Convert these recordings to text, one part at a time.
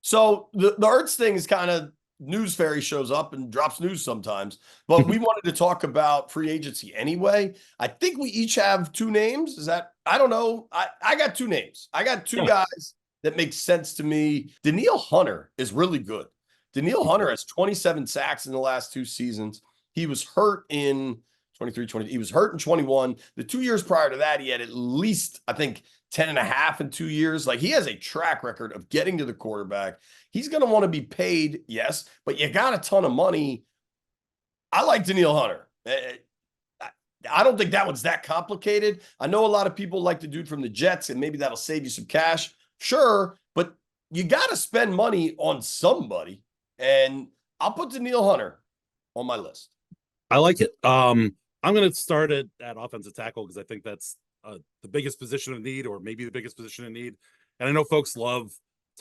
So the Ertz thing is kind of news fairy shows up and drops news sometimes, but we wanted to talk about free agency anyway. I think we each have two names. Is that, I don't know. I got two names. I got two Yeah. guys that make sense to me. Danielle Hunter is really good. Danielle Hunter has 27 sacks in the last two seasons. He was hurt in 23, 20. He was hurt in 21. The 2 years prior to that, he had at least, I think, 10 and a half in 2 years. Like, he has a track record of getting to the quarterback. He's going to want to be paid, yes, but you got a ton of money. I like Danielle Hunter. I don't think that one's that complicated. I know a lot of people like the dude from the Jets, and maybe that'll save you some cash. Sure, but you got to spend money on somebody. And I'll put Danielle Hunter on my list. I like it. I'm going to start at offensive tackle because I think that's the biggest position of need, or maybe the biggest position of need. And I know folks love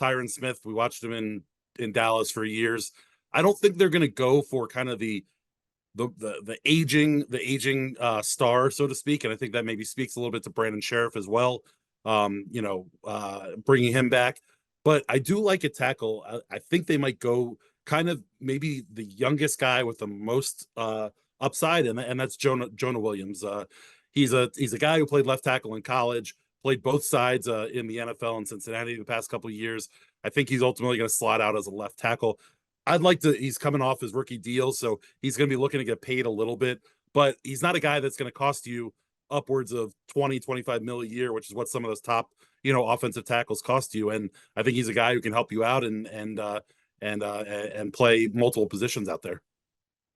Tyron Smith. We watched him in Dallas for years. I don't think they're going to go for kind of the aging star, so to speak. And I think that maybe speaks a little bit to Brandon Sheriff as well. Bringing him back. But I do like a tackle. I think they might go kind of maybe the youngest guy with the most upside, and that's Jonah Williams. He's a guy who played left tackle in college, played both sides in the NFL in Cincinnati the past couple of years. I think he's ultimately going to slot out as a left tackle. He's coming off his rookie deal, so he's going to be looking to get paid a little bit, but he's not a guy that's going to cost you upwards of 20-25 mil a year, which is what some of those top, offensive tackles cost you. And I think he's a guy who can help you out and play multiple positions out there.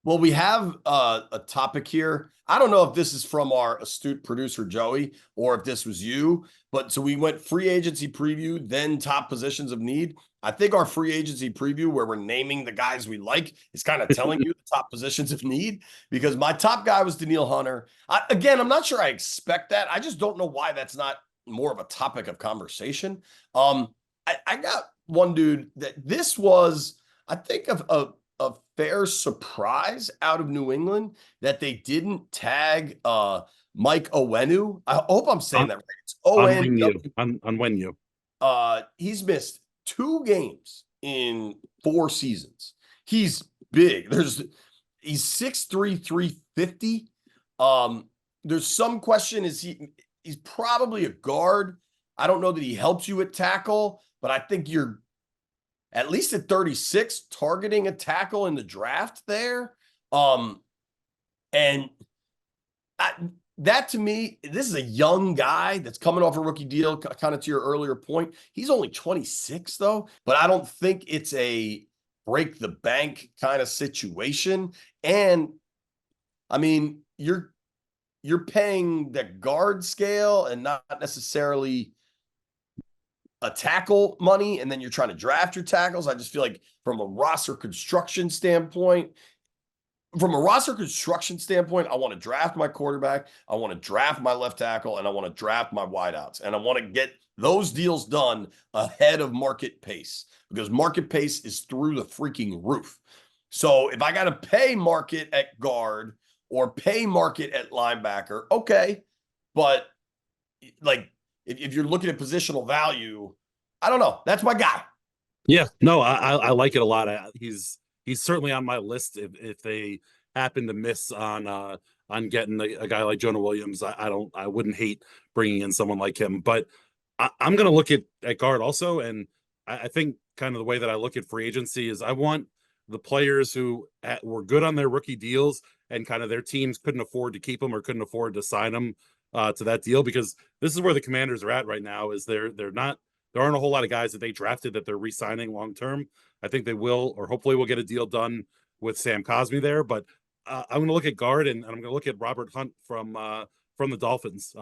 Well, we have a topic here. I don't know if this is from our astute producer, Joey, or if this was you, but so we went free agency preview, then top positions of need. I think our free agency preview, where we're naming the guys we like, is kind of telling you the top positions of need, because my top guy was Danielle Hunter. I'm not sure I expect that. I just don't know why that's not more of a topic of conversation. I got one dude that this was, I think, of a fair surprise out of New England that they didn't tag Mike Onwenu. I hope I'm saying that right. It's Onwenu. He's missed 2 games in 4 seasons. He's big. He's 6'3", 350. There's some question, he's probably a guard. I don't know that he helps you at tackle, but I think you're at least at 36 targeting a tackle in the draft there. That to me, this is a young guy that's coming off a rookie deal, kind of to your earlier point. He's only 26 though, but I don't think it's a break the bank kind of situation. And I mean, you're paying the guard scale and not necessarily a tackle money, and then you're trying to draft your tackles. I just feel like from a roster construction standpoint, I want to draft my quarterback, I want to draft my left tackle, and I want to draft my wideouts. And I want to get those deals done ahead of market pace, because market pace is through the freaking roof. So if I got to pay market at guard or pay market at linebacker, okay. But like, if you're looking at positional value, I don't know. That's my guy. Yeah, no, I like it a lot. He's certainly on my list. If they happen to miss on getting a guy like Jonah Williams, I wouldn't hate bringing in someone like him. But I'm going to look at guard also, and I think kind of the way that I look at free agency is I want the players who were good on their rookie deals and kind of their teams couldn't afford to keep them or couldn't afford to sign them to that deal, because this is where the Commanders are at right now. Is there aren't a whole lot of guys that they drafted that they're re-signing long term. I think they will, or hopefully we'll get a deal done with Sam Cosmi there. But I'm going to look at guard, and I'm going to look at Robert Hunt from the Dolphins.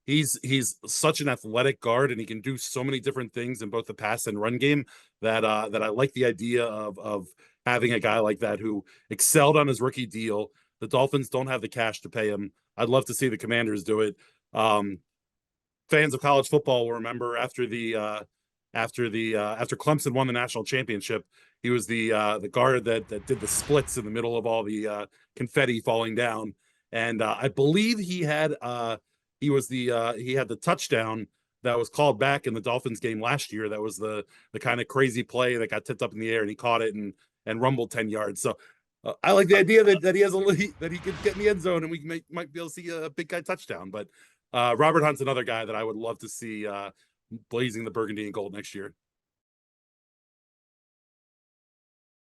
He's such an athletic guard, and he can do so many different things in both the pass and run game that I like the idea of having a guy like that who excelled on his rookie deal. The Dolphins don't have the cash to pay him. I'd love to see the Commanders do it. Fans of college football will remember after Clemson won the national championship, he was the guard that did the splits in the middle of all the confetti falling down, and I believe he had the touchdown that was called back in the Dolphins game last year. That was the kind of crazy play that got tipped up in the air and he caught it and rumbled 10 yards. So I like the idea that he has that he could get in the end zone and we might be able to see a big guy touchdown. But Robert Hunt's another guy that I would love to see blazing the burgundy and gold next year.